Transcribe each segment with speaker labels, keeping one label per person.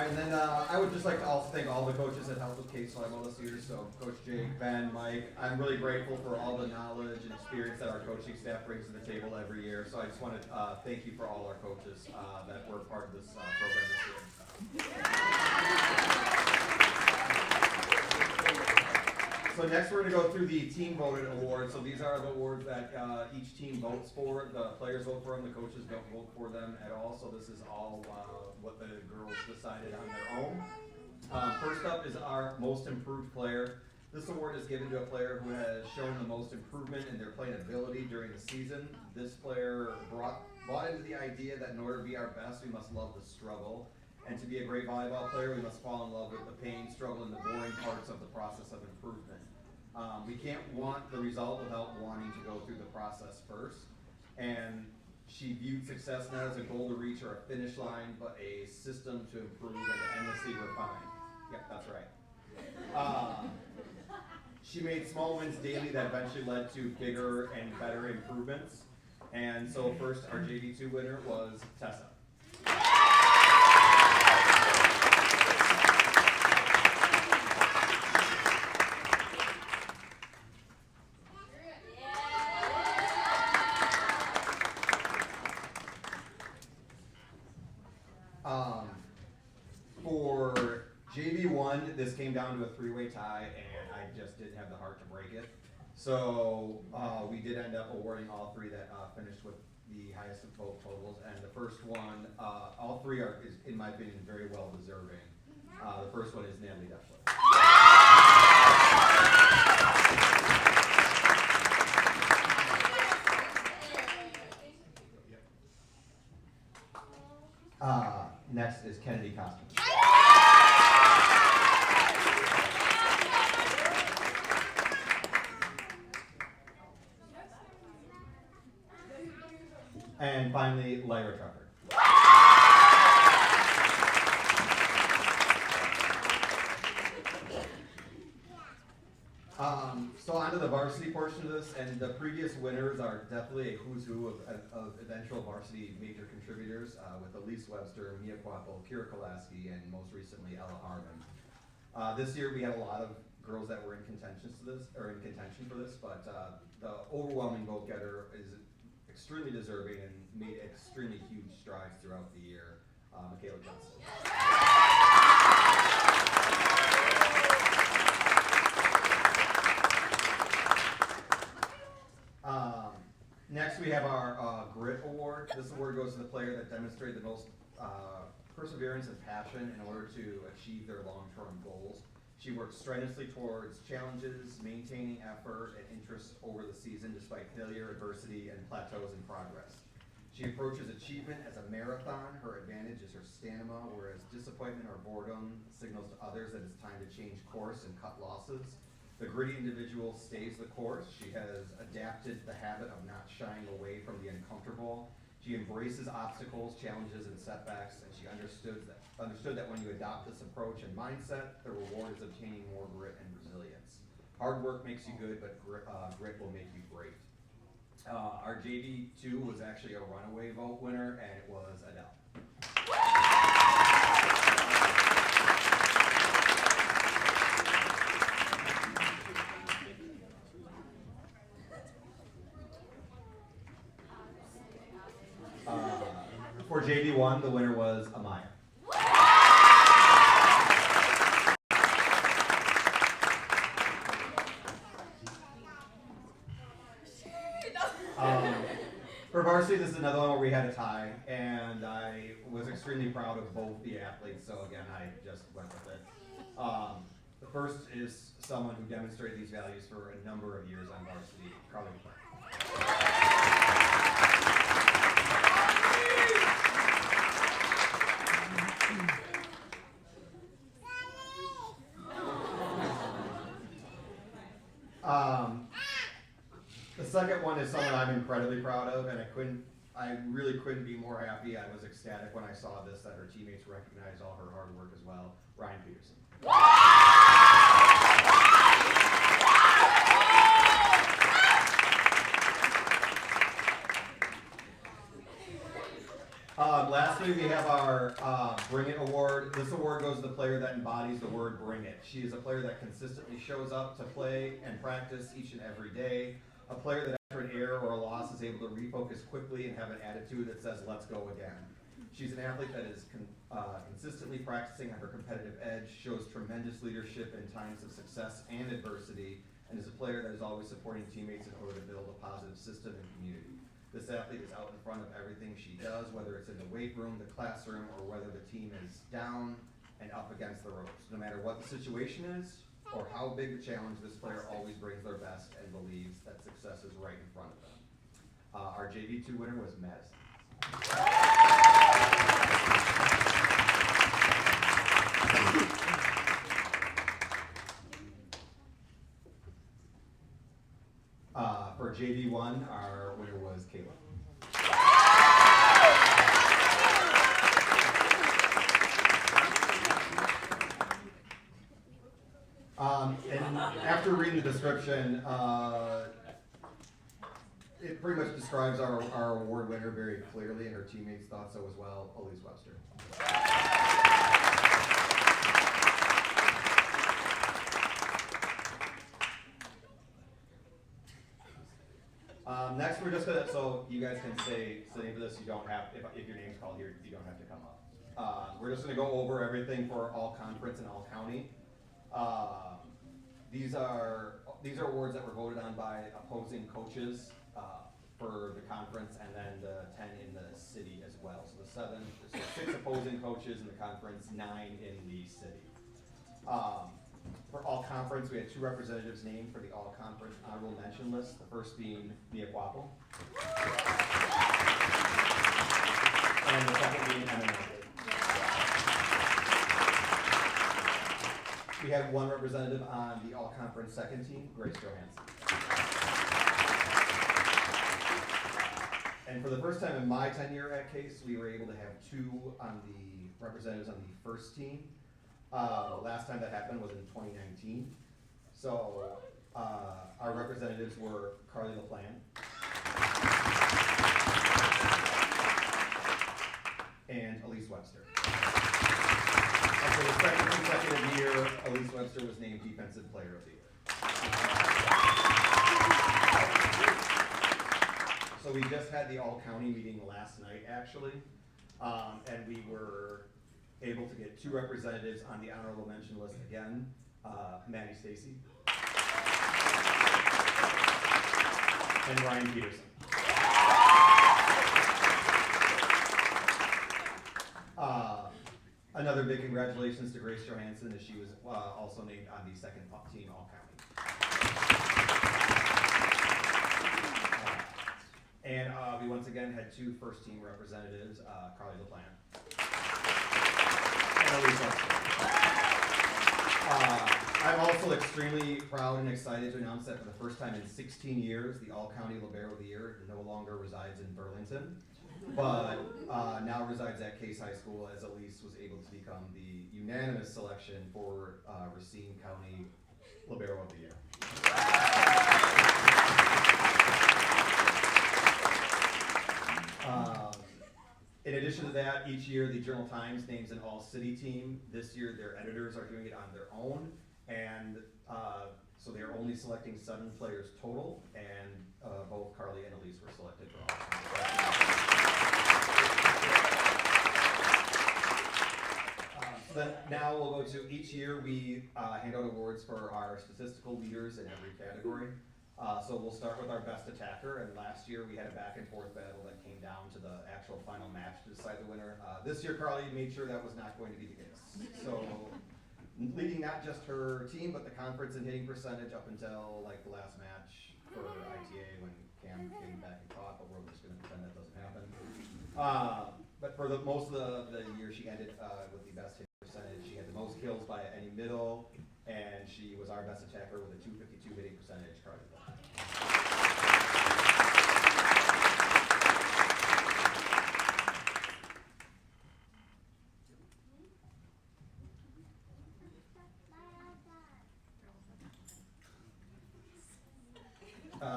Speaker 1: right, and then I would just like to also thank all the coaches that helped with Case Volleyball this year. So Coach Jake, Ben, Mike, I'm really grateful for all the knowledge and experience that our coaching staff brings to the table every year. So I just want to thank you for all our coaches that were part of this program this year. So next we're going to go through the team voted awards. So these are the awards that each team votes for. The players vote for them, the coaches don't vote for them at all. So this is all what the girls decided on their own. First up is our most improved player. This award is given to a player who has shown the most improvement in their playing ability during the season. This player bought into the idea that in order to be our best, we must love the struggle. And to be a great volleyball player, we must fall in love with the pain, struggle, and the boring parts of the process of improvement. We can't want the result without wanting to go through the process first. And she viewed success not as a goal to reach or a finish line, but a system to improve and to endlessly refine. Yep, that's right. She made small wins daily that eventually led to bigger and better improvements. And so first, our JV2 winner was Tessa. For JV1, this came down to a three-way tie, and I just didn't have the heart to break it. So we did end up awarding all three that finished with the highest vote totals. And the first one, all three are, in my opinion, very well deserving. The first one is Natalie Deffler. Next is Kennedy Costume. And finally, Lyra Trucker. So on to the varsity portion of this, and the previous winners are definitely a who's who of eventual varsity major contributors, with Elise Webster, Mia Quapple, Kira Kolaski, and most recently Ella Harmon. This year we had a lot of girls that were in contention for this, but the overwhelming vote getter is extremely deserving and made extremely huge strides throughout the year, Michaela Johnson. Next we have our Grit Award. This award goes to the player that demonstrated the most perseverance and passion in order to achieve their long-term goals. She worked strenuously towards challenges, maintaining effort and interest over the season despite failure, adversity, and plateaus in progress. She approaches achievement as a marathon. Her advantage is her stamina, whereas disappointment or boredom signals to others that it's time to change course and cut losses. The gritty individual stays the course. She has adapted the habit of not shying away from the uncomfortable. She embraces obstacles, challenges, and setbacks, and she understood that when you adopt this approach and mindset, the reward is obtaining more grit and resilience. Hard work makes you good, but grit will make you great. Our JV2 was actually a runaway vote winner, and it was Adele. For JV1, the winner was Amaya. For varsity, this is another one where we had a tie, and I was extremely proud of both the athletes, so again, I just went with it. The first is someone who demonstrated these values for a number of years on varsity, Carly McClure. The second one is someone I'm incredibly proud of, and I really couldn't be more happy. I was ecstatic when I saw this, that her teammates recognized all her hard work as well. Ryan Peterson. Lastly, we have our Bring It Award. This award goes to the player that embodies the word bring it. She is a player that consistently shows up to play and practice each and every day. A player that after an error or a loss is able to refocus quickly and have an attitude that says, let's go again. She's an athlete that is consistently practicing on her competitive edge, shows tremendous leadership in times of success and adversity, and is a player that is always supporting teammates in order to build a positive system and community. This athlete is out in front of everything she does, whether it's in the weight room, the classroom, or whether the team is down and up against the ropes. No matter what the situation is or how big the challenge, this player always brings their best and believes that success is right in front of them. Our JV2 winner was Madison. For JV1, our winner was Kayla. And after reading the description, it pretty much describes our award winner very clearly, and her teammates thought so as well, Elise Webster. Next, we're just gonna, so you guys can say the name of this, you don't have, if your name's called here, you don't have to come up. We're just gonna go over everything for all conference and all county. These are awards that were voted on by opposing coaches for the conference, and then the 10 in the city as well. So so 6 opposing coaches in the conference, 9 in the city. For all conference, we had 2 representatives named for the all conference honorable mention list. The first being Mia Quapple, and the second being Emma. We had 1 representative on the all conference second team, Grace Johansson. And for the first time in my tenure at Case, we were able to have 2 on the representatives on the first team. Last time that happened was in 2019. So our representatives were Carly LaPlan and Elise Webster. And for the second consecutive year, Elise Webster was named Defensive Player of the Year. So we just had the all-county meeting last night, actually, and we were able to get 2 representatives on the honorable mention list again, Maddie Stacy and Ryan Peterson. Another big congratulations to Grace Johansson, as she was also named on the second team all-county. And we once again had 2 first-team representatives, Carly LaPlan and Elise Webster. I'm also extremely proud and excited to announce that for the first time in 16 years, the All-County Libero of the Year no longer resides in Burlington, but now resides at Case High School, as Elise was able to become the unanimous selection for Racine County Libero of the Year. In addition to that, each year the Journal-Times names an all-city team. This year their editors are doing it on their own, and so they're only selecting 7 players total, and both Carly and Elise were selected for all. So then now we'll go to each year we hand out awards for our statistical leaders in every category. So we'll start with our best attacker, and last year we had a back and forth battle that came down to the actual final match to decide the winner. This year Carly made sure that was not going to be the case. So leading not just her team, but the conference in hitting percentage up until like the last match for ITA when Cam came back and caught, but we're just going to pretend that doesn't happen. But for most of the year she ended with the best hit percentage. She had the most kills by any middle, and she was our best attacker with a 252 hitting percentage. Carly.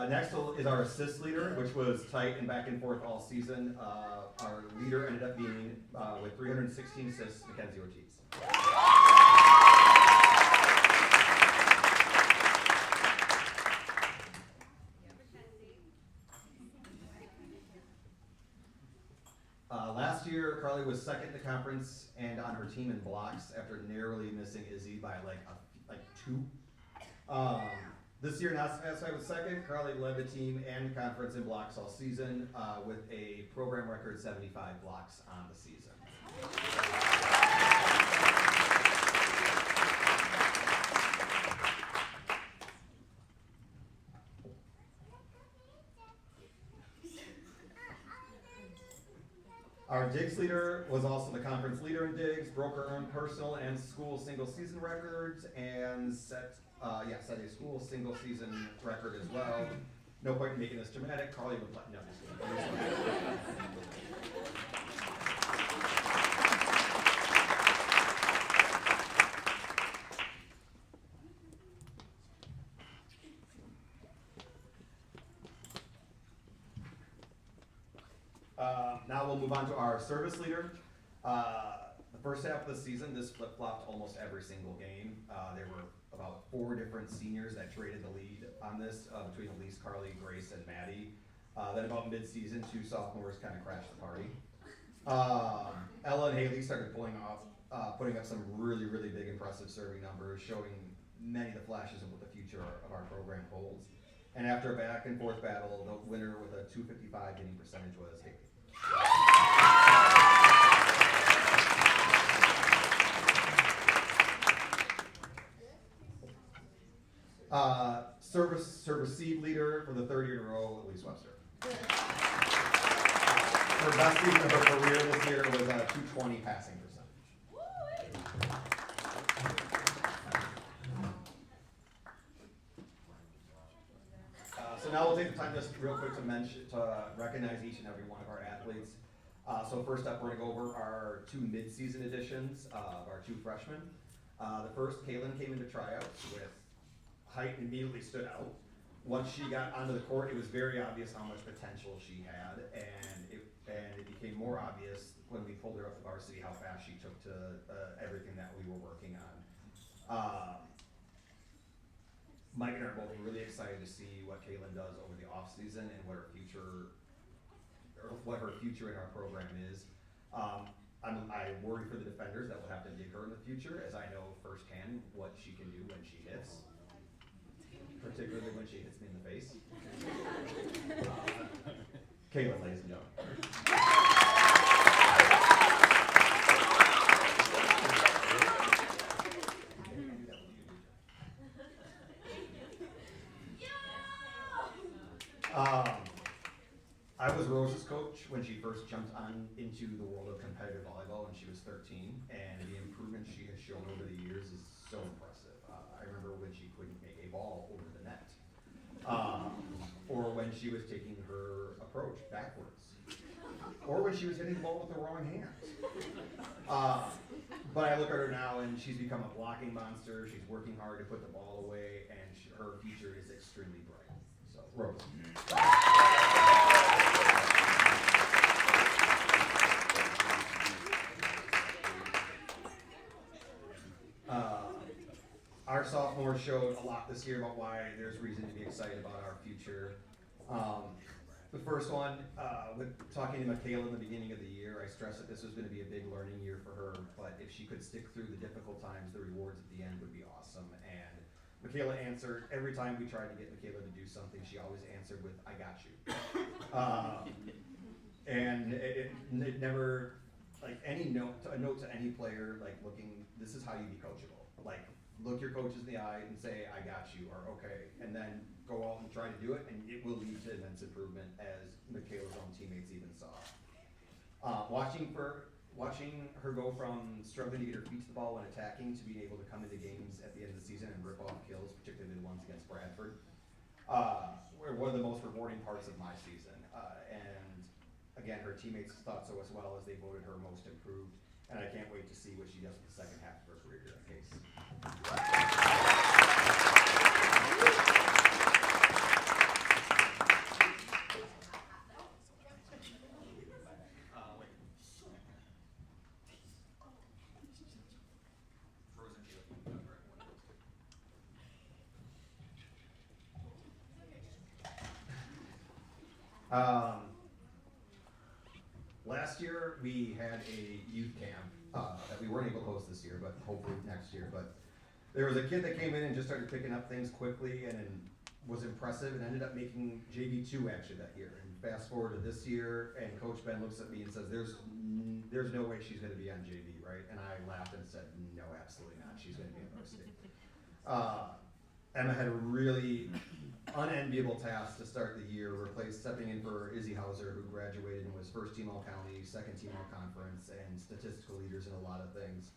Speaker 1: Next is our assist leader, which was tight and back and forth all season. Our leader ended up being, with 316 assists, Mackenzie Ortiz. Last year, Carly was second in the conference and on her team in blocks after narrowly missing Izzy by like 2. This year, not satisfied with second, Carly led the team and conference in blocks all season with a program record 75 blocks on the season. Our digs leader was also the conference leader in digs, broke her own personal and school single season records, and set a school single season record as well. No point in making this dramatic. Carly would let no. Now we'll move on to our service leader. The first half of the season, this flip-flopped almost every single game. There were about 4 different seniors that traded the lead on this between Elise, Carly, Grace, and Maddie. Then about mid-season, 2 sophomores kind of crashed the party. Ella and Haley started putting up some really, really big, impressive serving numbers, showing many of the flashes of what the future of our program holds. And after a back and forth battle, the winner with a 255 hitting percentage was Haley. Service seed leader for the 3rd year in a row, Elise Webster. Her best season of her career this year was a 220 passing percentage. So now we'll take the time just real quick to recognize each and every one of our athletes. So first up, we're going to go over our 2 mid-season editions of our 2 freshmen. The first, Kaylin came into tryouts with height and immediately stood out. Once she got onto the court, it was very obvious how much potential she had, and it became more obvious when we pulled her up to varsity how fast she took to everything that we were working on. Mike and I are both really excited to see what Kaylin does over the off season and what her future in our program is. I worry for the defenders that will have to dig her in the future, as I know firsthand what she can do when she hits, particularly when she hits me in the face. Kaylin, ladies and gentlemen. I was Rose's coach when she first jumped into the world of competitive volleyball when she was 13, and the improvement she has shown over the years is so impressive. I remember when she couldn't make a ball over the net, or when she was taking her approach backwards, or when she was hitting the ball with the wrong hand. But I look at her now, and she's become a blocking monster. She's working hard to put the ball away, and her future is extremely bright. So, Rose. Our sophomores showed a lot this year about why there's reason to be excited about our future. The first one, with talking to Michaela in the beginning of the year, I stressed that this was going to be a big learning year for her, but if she could stick through the difficult times, the rewards at the end would be awesome. And Michaela answered, every time we tried to get Michaela to do something, she always answered with, I got you. And it never, like a note to any player, like this is how you be coachable. Like, look your coaches in the eye and say, I got you, or okay, and then go out and try to do it, and it will lead to immense improvement, as Michaela's own teammates even saw. Watching her go from struggling to get her feet to the ball when attacking to being able to come into games at the end of the season and rip off kills, particularly the ones against Bradford, were one of the most rewarding parts of my season. And again, her teammates thought so as well, as they voted her most improved, and I can't wait to see what she does with the second half of her career here at Case. Last year we had a youth camp that we weren't able to host this year, but hopefully next year. But there was a kid that came in and just started picking up things quickly and was impressive and ended up making JV2 actually that year. And fast forward to this year, and Coach Ben looks at me and says, "There's no way she's going to be on JV, right?" And I laughed and said, "No, absolutely not. She's going to be on varsity." Emma had a really unenviable task to start the year, stepping in for Izzy Hauser, who graduated and was first team all-county, second team all-conference, and statistical leaders in a lot of things.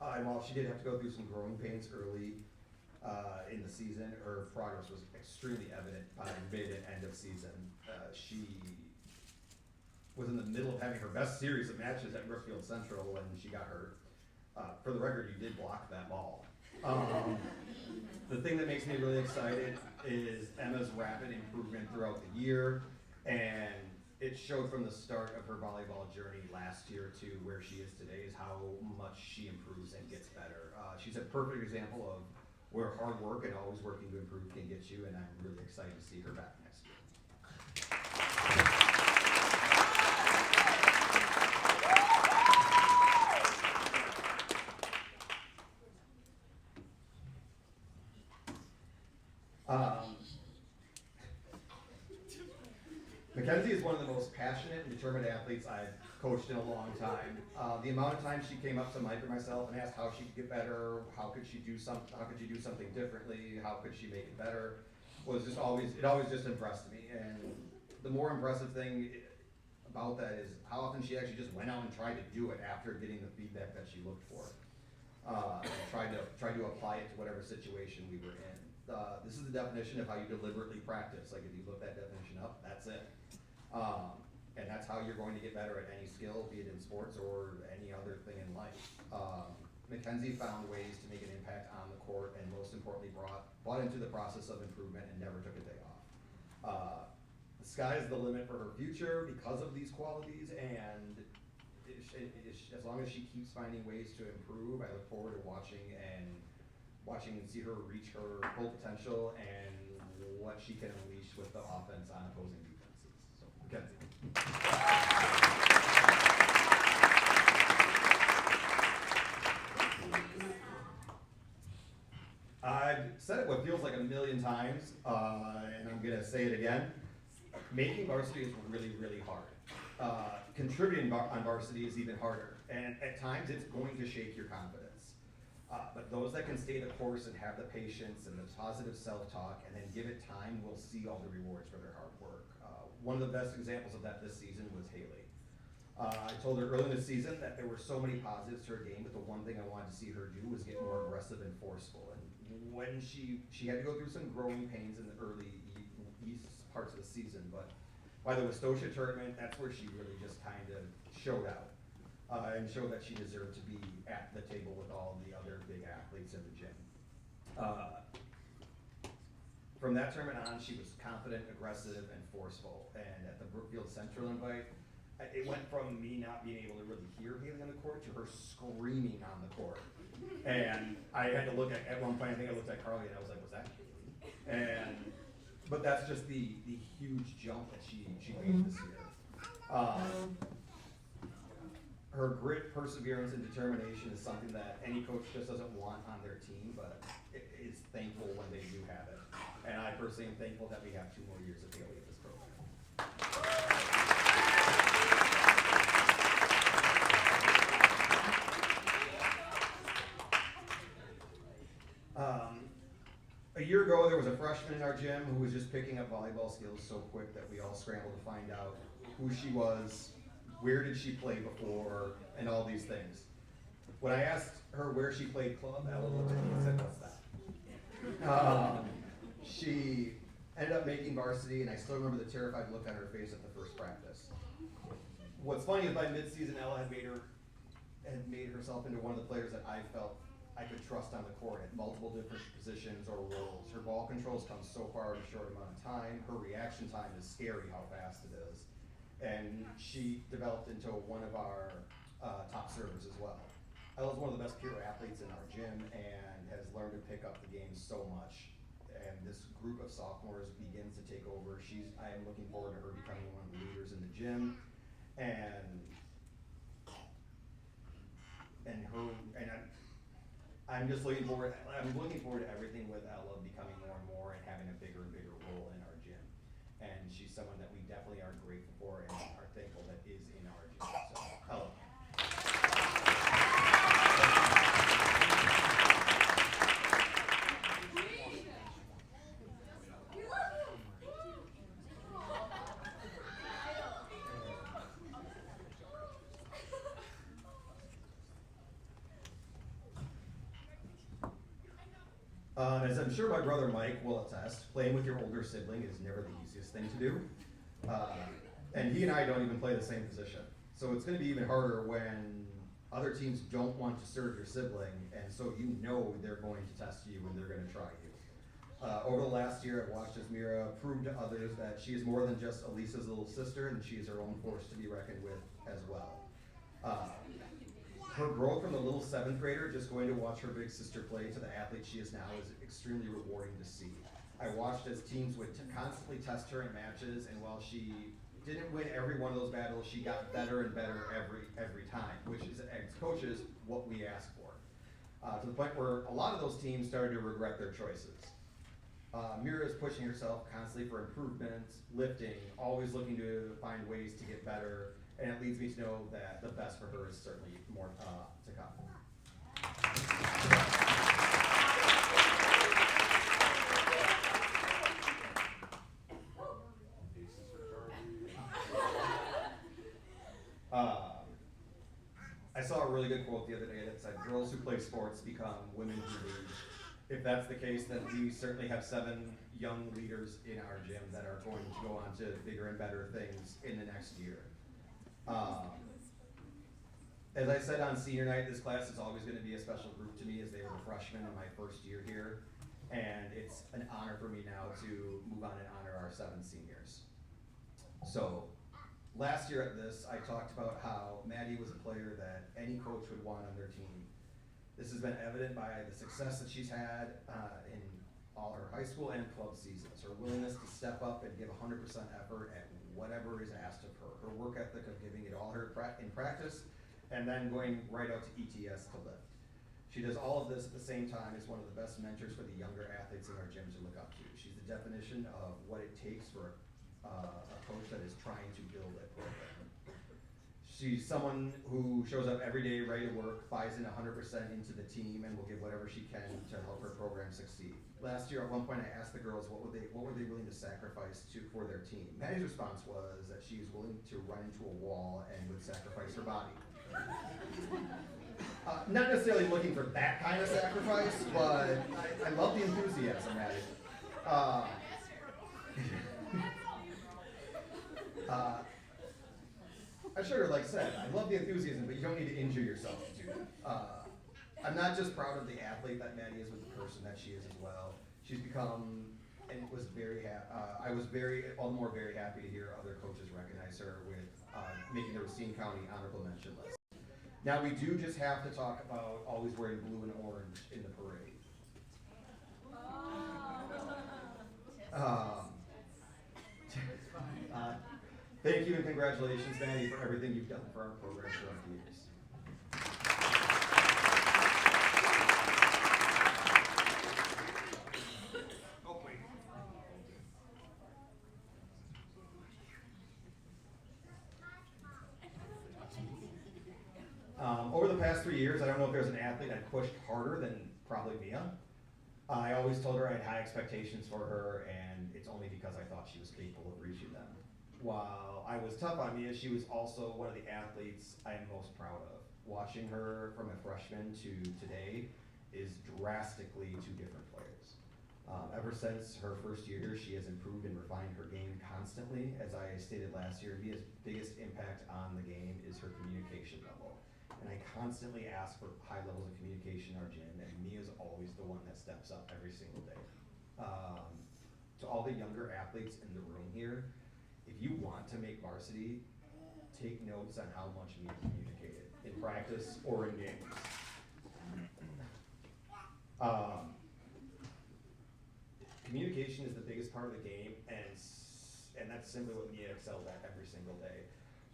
Speaker 1: And while she did have to go through some growing pains early in the season, her progress was extremely evident by mid and end of season. She was in the middle of having her best series of matches at Brookfield Central when she got hurt. For the record, you did block that ball. The thing that makes me really excited is Emma's rapid improvement throughout the year, and it showed from the start of her volleyball journey last year to where she is today is how much she improves and gets better. She's a perfect example of where hard work and always working to improve can get you, and I'm really excited to see her back next year. Mackenzie is one of the most passionate and determined athletes I've coached in a long time. The amount of times she came up to Mike or myself and asked how she could get better, how could she do something differently, how could she make it better, it always just impressed me. And the more impressive thing about that is how often she actually just went out and tried to do it after getting the feedback that she looked for. And tried to apply it to whatever situation we were in. This is the definition of how you deliberately practice. Like if you look that definition up, that's it. And that's how you're going to get better at any skill, be it in sports or any other thing in life. Mackenzie found ways to make an impact on the court, and most importantly, bought into the process of improvement and never took a day off. The sky is the limit for her future because of these qualities, and as long as she keeps finding ways to improve, I look forward to watching and see her reach her full potential and what she can unleash with the offense on opposing defenses. So, Mackenzie. I've said it what feels like a million times, and I'm going to say it again. Making varsity is really, really hard. Contributing on varsity is even harder, and at times it's going to shake your confidence. But those that can stay the course and have the patience and the positive self-talk and then give it time will see all the rewards for their hard work. One of the best examples of that this season was Haley. I told her early in the season that there were so many positives to her game, but the one thing I wanted to see her do was get more aggressive and forceful. And when she had to go through some growing pains in the early parts of the season, but by the Westosha tournament, that's where she really just kind of showed out. And showed that she deserved to be at the table with all the other big athletes in the gym. From that tournament on, she was confident, aggressive, and forceful. And at the Brookfield Central invite, it went from me not being able to really hear Haley on the court to her screaming on the court. And I had to look at one point, I think I looked at Carly and I was like, was that Haley? But that's just the huge jump that she made this year. Her grit, perseverance, and determination is something that any coach just doesn't want on their team, but is thankful when they do have it. And I personally am thankful that we have 2 more years of Haley at this program. A year ago, there was a freshman in our gym who was just picking up volleyball skills so quick that we all scrambled to find out who she was, where did she play before, and all these things. When I asked her where she played club, Ella looked at me and said, "What's that?" She ended up making varsity, and I still remember the terrified look on her face at the first practice. What's funny is by mid-season, Ella had made herself into one of the players that I felt I could trust on the court at multiple different positions or roles. Her ball controls come so far in a short amount of time. Her reaction time is scary how fast it is. And she developed into one of our top servers as well. Ella's one of the best pure athletes in our gym and has learned to pick up the game so much. and this group of sophomores begins to take over. I am looking forward to her becoming one of the leaders in the gym, and I'm just looking forward. I'm looking forward to everything with Ella becoming more and more and having a bigger and bigger role in our gym. And she's someone that we definitely are grateful for and are thankful that is in our gym. So, Ella. As I'm sure my brother Mike will attest, playing with your older sibling is never the easiest thing to do. And he and I don't even play the same position. So it's going to be even harder when other teams don't want to serve your sibling, and so you know they're going to test you and they're going to try you. Over the last year, I've watched as Mira prove to others that she is more than just Elisa's little sister, and she is her own force to be reckoned with as well. Her growth from the little 7th grader, just going to watch her big sister play to the athlete she is now, is extremely rewarding to see. I watched as teams would constantly test her in matches, and while she didn't win every one of those battles, she got better and better every time, which is, as coaches, what we ask for. To the point where a lot of those teams started to regret their choices. Mira is pushing herself constantly for improvement, lifting, always looking to find ways to get better, and it leads me to know that the best for her is certainly more to come. I saw a really good quote the other day that said, "Girls who play sports become women who lead." If that's the case, then we certainly have 7 young leaders in our gym that are going to go on to bigger and better things in the next year. As I said on senior night, this class is always going to be a special group to me as they were the freshmen in my first year here. And it's an honor for me now to move on and honor our 7 seniors. So, last year at this, I talked about how Maddie was a player that any coach would want on their team. This has been evident by the success that she's had in all her high school and club seasons. Her willingness to step up and give 100% effort at whatever is asked of her. Her work ethic of giving it all her in practice and then going right out to ETS to lift. She does all of this at the same time as one of the best mentors for the younger athletes in our gym to look up to. She's the definition of what it takes for a coach that is trying to build a program. She's someone who shows up every day ready to work, buys in 100% into the team, and will give whatever she can to help her program succeed. Last year, at one point, I asked the girls what were they willing to sacrifice for their team. Maddie's response was that she was willing to run into a wall and would sacrifice her body. Not necessarily looking for that kind of sacrifice, but I love the enthusiasm, Maddie. I should have said, I love the enthusiasm, but you don't need to injure yourself to do that. I'm not just proud of the athlete that Maddie is, but the person that she is as well. She's become, and was I was all the more very happy to hear other coaches recognize her with making the Racine County honorable mention list. Now we do just have to talk about always wearing blue and orange in the parade. Thank you and congratulations, Maddie, for everything you've done for our program throughout the years. Over the past 3 years, I don't know if there's an athlete I pushed harder than probably Mia. I always told her I had high expectations for her, and it's only because I thought she was capable of reaching them. While I was tough on Mia, she was also one of the athletes I am most proud of. Watching her from a freshman to today is drastically 2 different players. Ever since her first year, she has improved and refined her game constantly. As I stated last year, Mia's biggest impact on the game is her communication level. And I constantly ask for high levels of communication in our gym, and Mia's always the one that steps up every single day. To all the younger athletes in the room here, if you want to make varsity, take notes on how much Mia communicated in practice or in games.
Speaker 2: communication is the biggest part of the game, and that's simply what Mia excels at every single day.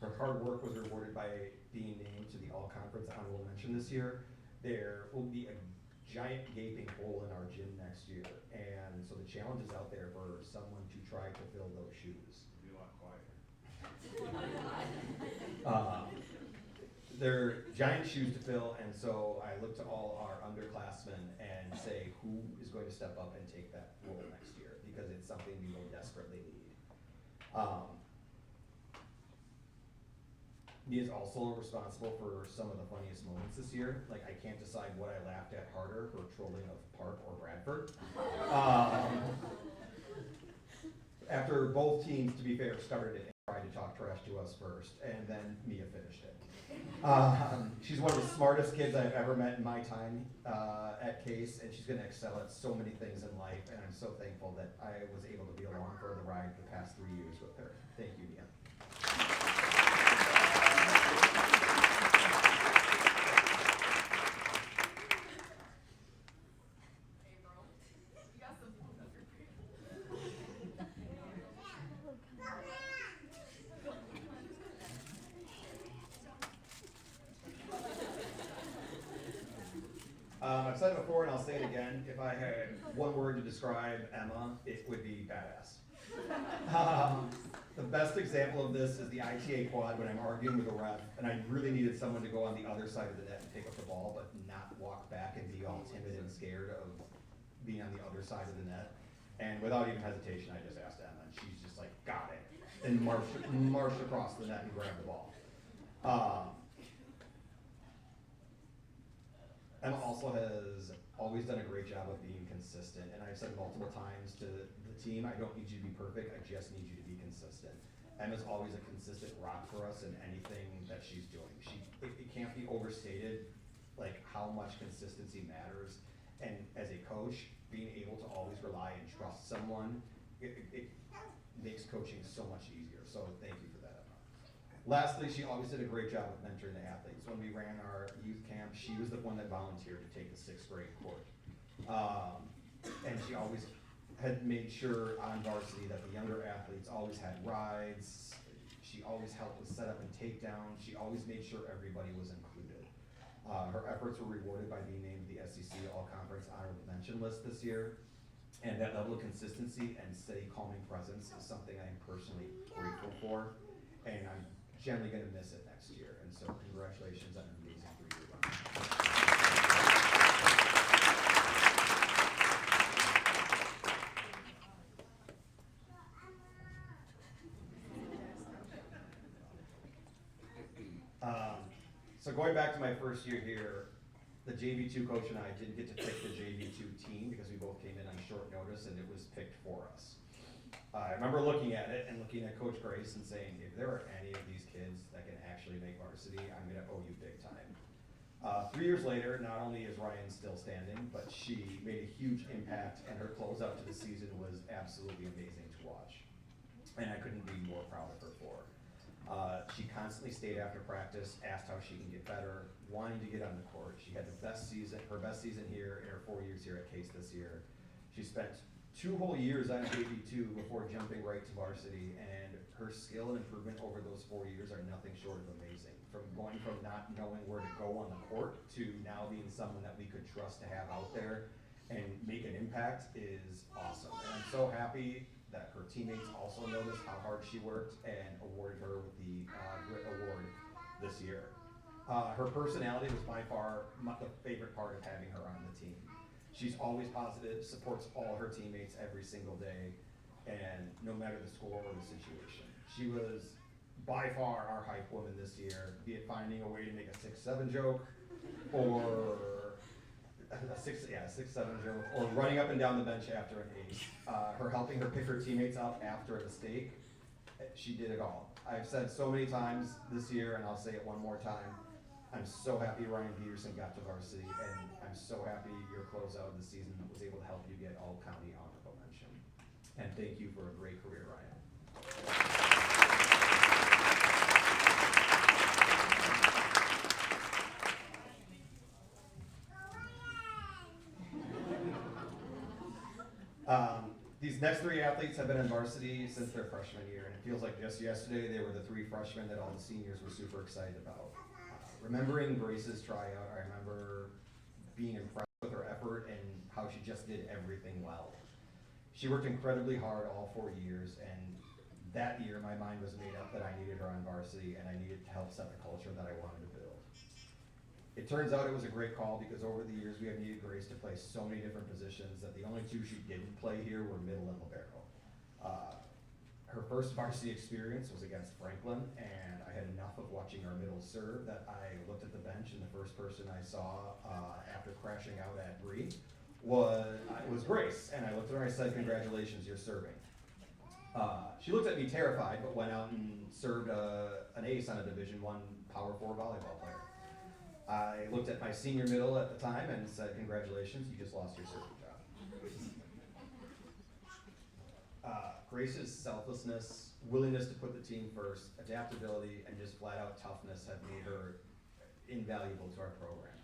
Speaker 2: Her hard work was rewarded by being named to the All-Conference Honorable Mention this year. There will be a giant gaping hole in our gym next year, and so the challenge is out there for someone to try to fill those shoes.
Speaker 3: Be a lot quieter.
Speaker 2: They're giant shoes to fill, and so I look to all our underclassmen and say, who is going to step up and take that role next year? Because it's something we will desperately need. He is also responsible for some of the funniest moments this year. Like, I can't decide what I laughed at harder for trolling of Park or Bradford. After both teams, to be fair, started it and tried to talk trash to us first, and then Mia finished it. She's one of the smartest kids I've ever met in my time at Case, and she's going to excel at so many things in life, and I'm so thankful that I was able to be along for the ride the past 3 years with her. Thank you, Mia. I've said it before and I'll say it again. If I had one word to describe Emma, it would be badass. The best example of this is the ITA quad when I'm arguing with a ref and I really needed someone to go on the other side of the net and pick up the ball but not walk back and be all timid and scared of being on the other side of the net. And without even hesitation, I just asked Emma and she's just like, got it. And marched across the net and grabbed the ball. Emma also has always done a great job of being consistent, and I've said multiple times to the team, I don't need you to be perfect, I just need you to be consistent. Emma's always a consistent rock for us in anything that she's doing. It can't be overstated, like how much consistency matters, and as a coach, being able to always rely and trust someone, it makes coaching so much easier, so thank you for that, Emma. Lastly, she always did a great job of mentoring the athletes. When we ran our youth camp, she was the one that volunteered to take the 6th grade court. And she always had made sure on varsity that the younger athletes always had rides. She always helped with setup and takedown. She always made sure everybody was included. Her efforts were rewarded by being named the SEC All-Conference Honorable Mention list this year. And that level of consistency and steady, calming presence is something I am personally grateful for. And I'm generally going to miss it next year. And so congratulations on an amazing 3-year run. So going back to my first year here, the JV2 coach and I didn't get to pick the JV2 team because we both came in on short notice and it was picked for us. I remember looking at it and looking at Coach Grace and saying, if there are any of these kids that can actually make varsity, I'm going to owe you big time. 3 years later, not only is Ryan still standing, but she made a huge impact and her closeout to the season was absolutely amazing to watch. And I couldn't be more proud of her for. She constantly stayed after practice, asked how she can get better, wanting to get on the court. She had her best season here in her 4 years here at Case this year. She spent 2 whole years on JV2 before jumping right to varsity, and her skill and improvement over those 4 years are nothing short of amazing. From going from not knowing where to go on the court to now being someone that we could trust to have out there and make an impact is awesome. And I'm so happy that her teammates also noticed how hard she worked and awarded her with the Grit Award this year. Her personality was by far the favorite part of having her on the team. She's always positive, supports all her teammates every single day, and no matter the score or the situation. She was by far our hype woman this year, be it finding a way to make a 6-7 joke, or a 6-7 joke, or running up and down the bench after an ace. Her helping her pick her teammates up after a mistake, she did it all. I've said so many times this year, and I'll say it one more time, I'm so happy Ryan Peterson got to varsity, and I'm so happy your closeout of the season was able to help you get all-county honorable mention. And thank you for a great career, Ryan. These next three athletes have been in varsity since their freshman year, and it feels like just yesterday they were the three freshmen that all the seniors were super excited about. Remembering Grace's tryout, I remember being impressed with her effort and how she just did everything well. She worked incredibly hard all 4 years, and that year my mind was made up that I needed her on varsity and I needed to help set the culture that I wanted to build. It turns out it was a great call because over the years we have needed Grace to play so many different positions that the only two she didn't play here were middle and libero. Her first varsity experience was against Franklin, and I had enough of watching our middle serve that I looked at the bench, and the first person I saw after crashing out at Bree was Grace, and I looked at her and I said, "Congratulations, you're serving." She looked at me terrified, but went out and served an ace on a Division I Power 4 volleyball player. I looked at my senior middle at the time and said, "Congratulations, you just lost your serving job." Grace's selflessness, willingness to put the team first, adaptability, and just flat out toughness have made her invaluable to our program.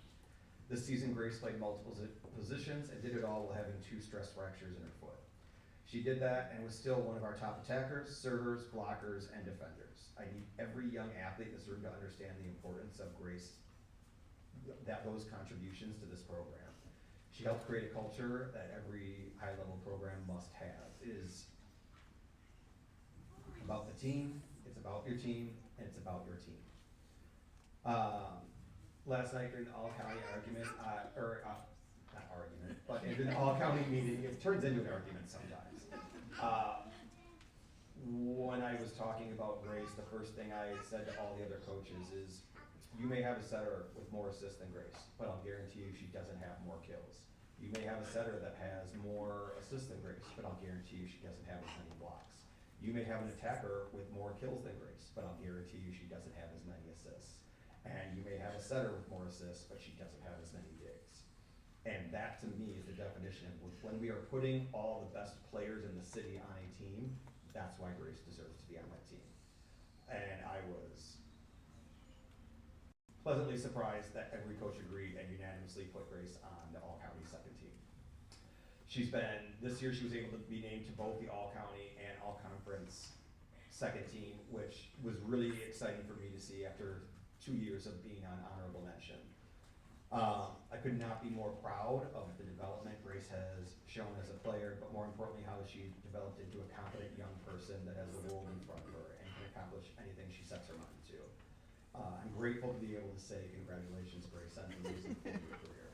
Speaker 2: This season, Grace played multiple positions and did it all while having 2 stress fractures in her foot. She did that and was still one of our top attackers, servers, blockers, and defenders. I need every young athlete in this room to understand the importance of Grace, those contributions to this program. She helped create a culture that every high-level program must have. It is about the team, it's about your team, and it's about your team. Last night during the all-county argument, not argument, but in the all-county meeting, it turns into an argument sometimes. When I was talking about Grace, the first thing I said to all the other coaches is, you may have a setter with more assists than Grace, but I'll guarantee you she doesn't have more kills. You may have a setter that has more assists than Grace, but I'll guarantee you she doesn't have as many blocks. You may have an attacker with more kills than Grace, but I'll guarantee you she doesn't have as many assists. And you may have a setter with more assists, but she doesn't have as many digs. And that to me is the definition of when we are putting all the best players in the city on a team, that's why Grace deserves to be on that team. And I was pleasantly surprised that every coach agreed and unanimously put Grace on the all-county second team. This year she was able to be named to both the all-county and all-conference second team, which was really exciting for me to see after 2 years of being on honorable mention. I could not be more proud of the development Grace has shown as a player, but more importantly how she developed into a competent young person that has the world in front of her and can accomplish anything she sets her mind to. I'm grateful to be able to say congratulations, Grace, on the amazing football career.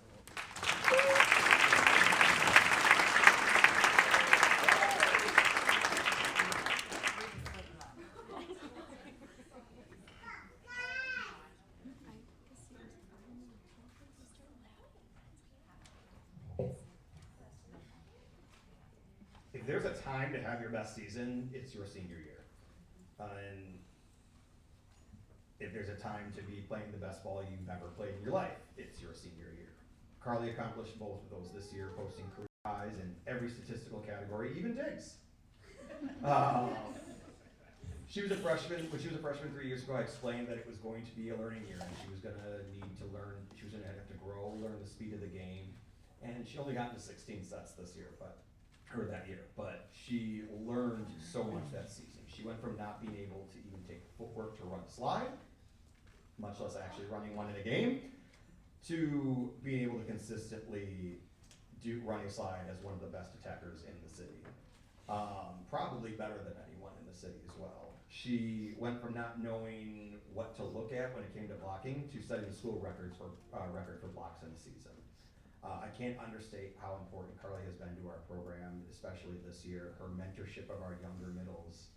Speaker 2: If there's a time to have your best season, it's your senior year. And if there's a time to be playing the best ball you've ever played in your life, it's your senior year. Carly accomplished both of those this year, posting career highs in every statistical category, even digs. She was a freshman. When she was a freshman 3 years ago, I explained that it was going to be a learning year, and she was going to need to learn. She was going to have to grow, learn the speed of the game, and she only got into 16 sets that year. But she learned so much that season. She went from not being able to even take footwork to run a slide, much less actually running one in a game, to being able to consistently run a slide as one of the best attackers in the city. Probably better than anyone in the city as well. She went from not knowing what to look at when it came to blocking to setting the school record for blocks in the season. I can't understate how important Carly has been to our program, especially this year. Her mentorship of our younger middles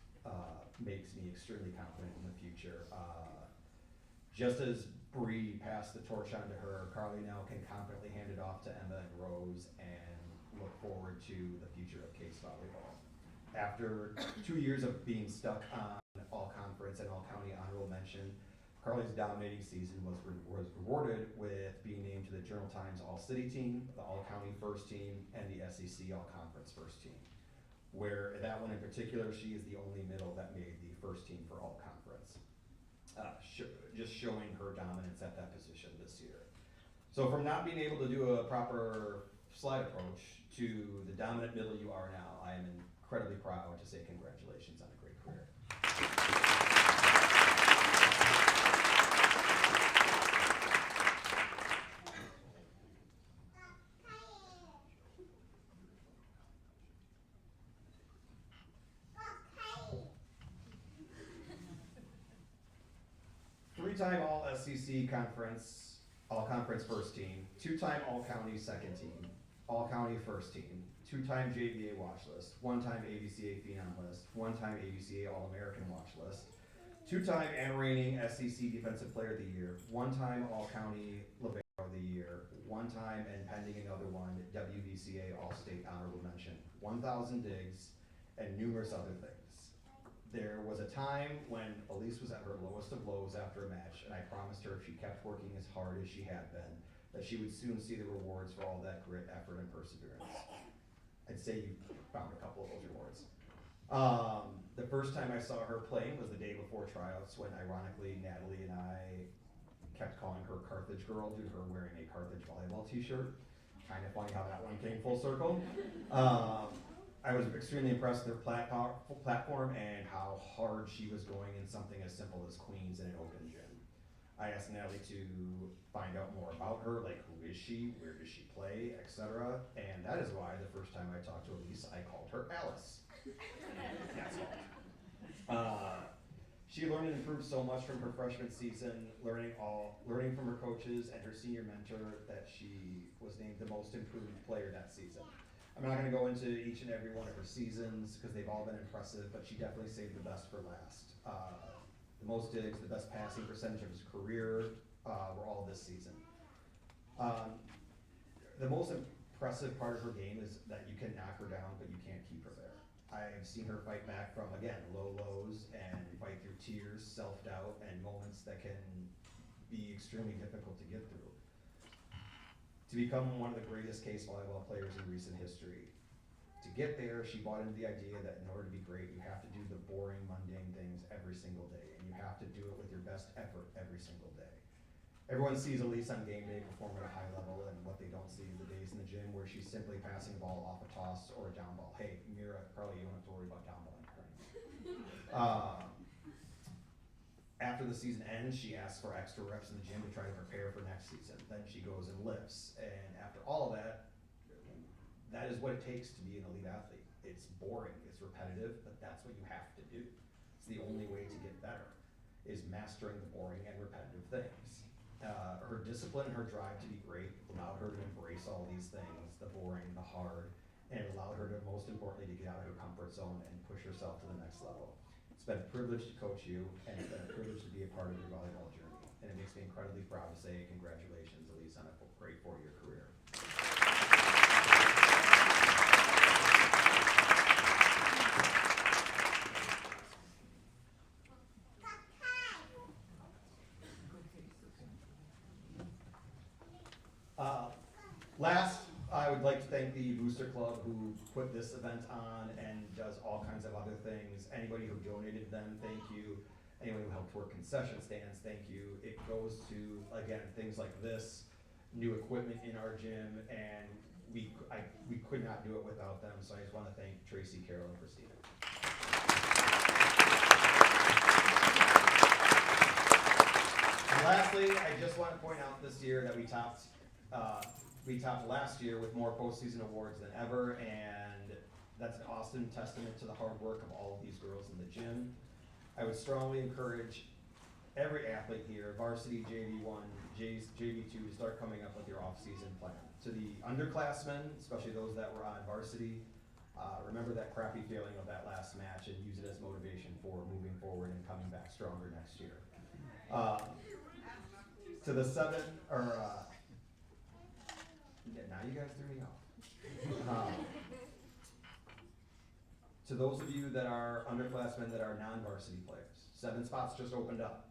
Speaker 2: makes me extremely confident in the future. Just as Bree passed the torch on to her, Carly now can confidently hand it off to Emma and Rose and look forward to the future of Case Volleyball. After 2 years of being stuck on all-conference and all-county honorable mention, Carly's dominating season was rewarded with being named to the Journal Times All-City team, the All-County first team, and the SEC All-Conference first team. Where that one in particular, she is the only middle that made the first team for All-Conference. Just showing her dominance at that position this year. So from not being able to do a proper slide approach to the dominant middle you are now, I am incredibly proud to say congratulations on a great career. Three-time All-SEC Conference, All-Conference first team, two-time All-County second team, All-County first team, two-time JVA watch list, one-time ABCA Phenom list, one-time ABCA All-American watch list, two-time and reigning SEC Defensive Player of the Year, one-time All-County Libero of the Year, one-time and pending another one, WBCA All-State Honorable Mention, 1,000 digs, and numerous other things. There was a time when Elise was at her lowest of lows after a match, and I promised her if she kept working as hard as she had been, that she would soon see the rewards for all that grit, effort, and perseverance. I'd say you found a couple of those rewards. The first time I saw her playing was the day before tryouts, when ironically Natalie and I kept calling her Carthage Girl due to her wearing a Carthage volleyball t-shirt. Kind of funny how that one came full circle. I was extremely impressed with her platform and how hard she was going in something as simple as queens in an open gym. I asked Natalie to find out more about her, like who is she, where does she play, etc. And that is why the first time I talked to Elise, I called her Alice. That's all. She learned and improved so much from her freshman season, learning from her coaches and her senior mentor, that she was named the most improved player that season. I'm not going to go into each and every one of her seasons because they've all been impressive, but she definitely saved the best for last. The most digs, the best passing percentage of his career were all this season. The most impressive part of her game is that you can knock her down, but you can't keep her there. I've seen her fight back from, again, low lows and fight through tears, self-doubt, and moments that can be extremely difficult to get through. To become one of the greatest case volleyball players in recent history. To get there, she bought into the idea that in order to be great, you have to do the boring, mundane things every single day, and you have to do it with your best effort every single day. Everyone sees Elise on game day perform at a high level, and what they don't see is the days in the gym where she's simply passing a ball off a toss or a down ball. Hey, Mira, probably you don't have to worry about down balling. After the season ends, she asks for extra reps in the gym to try to prepare for next season. Then she goes and lifts, and after all of that, that is what it takes to be an elite athlete. It's boring, it's repetitive, but that's what you have to do. It's the only way to get better, is mastering the boring and repetitive things. Her discipline and her drive to be great allowed her to embrace all these things, the boring, the hard, and it allowed her to, most importantly, to get out of her comfort zone and push herself to the next level. It's been a privilege to coach you, and it's been a privilege to be a part of your volleyball journey. And it makes me incredibly proud to say congratulations, Elise, on a great 4-year career. Last, I would like to thank the Booster Club who put this event on and does all kinds of other things. Anybody who donated them, thank you. Anyone who helped work concession stands, thank you. It goes to, again, things like this, new equipment in our gym, and we could not do it without them, so I just want to thank Tracy, Carol, and Christina. And lastly, I just want to point out this year that we topped last year with more postseason awards than ever, and that's an awesome testament to the hard work of all of these girls in the gym. I would strongly encourage every athlete here, varsity, JV1, JV2, to start coming up with your off-season plan. To the underclassmen, especially those that were on varsity, remember that crappy feeling of that last match and use it as motivation for moving forward and coming back stronger next year. To the now you guys threw me off. To those of you that are underclassmen that are non-varsity players, 7 spots just opened up.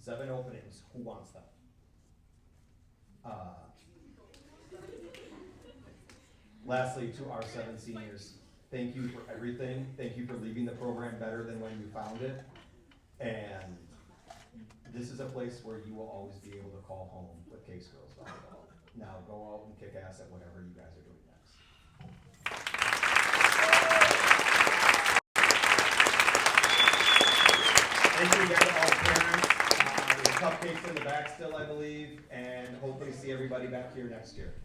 Speaker 2: 7 openings, who wants them? Lastly, to our 7 seniors, thank you for everything. Thank you for leaving the program better than when you found it. And this is a place where you will always be able to call home with Case Girls Volleyball. Now go out and kick ass at whatever you guys are doing next.
Speaker 1: Thank you again to all parents. There's cupcakes in the back still, I believe, and hopefully see everybody back here next year.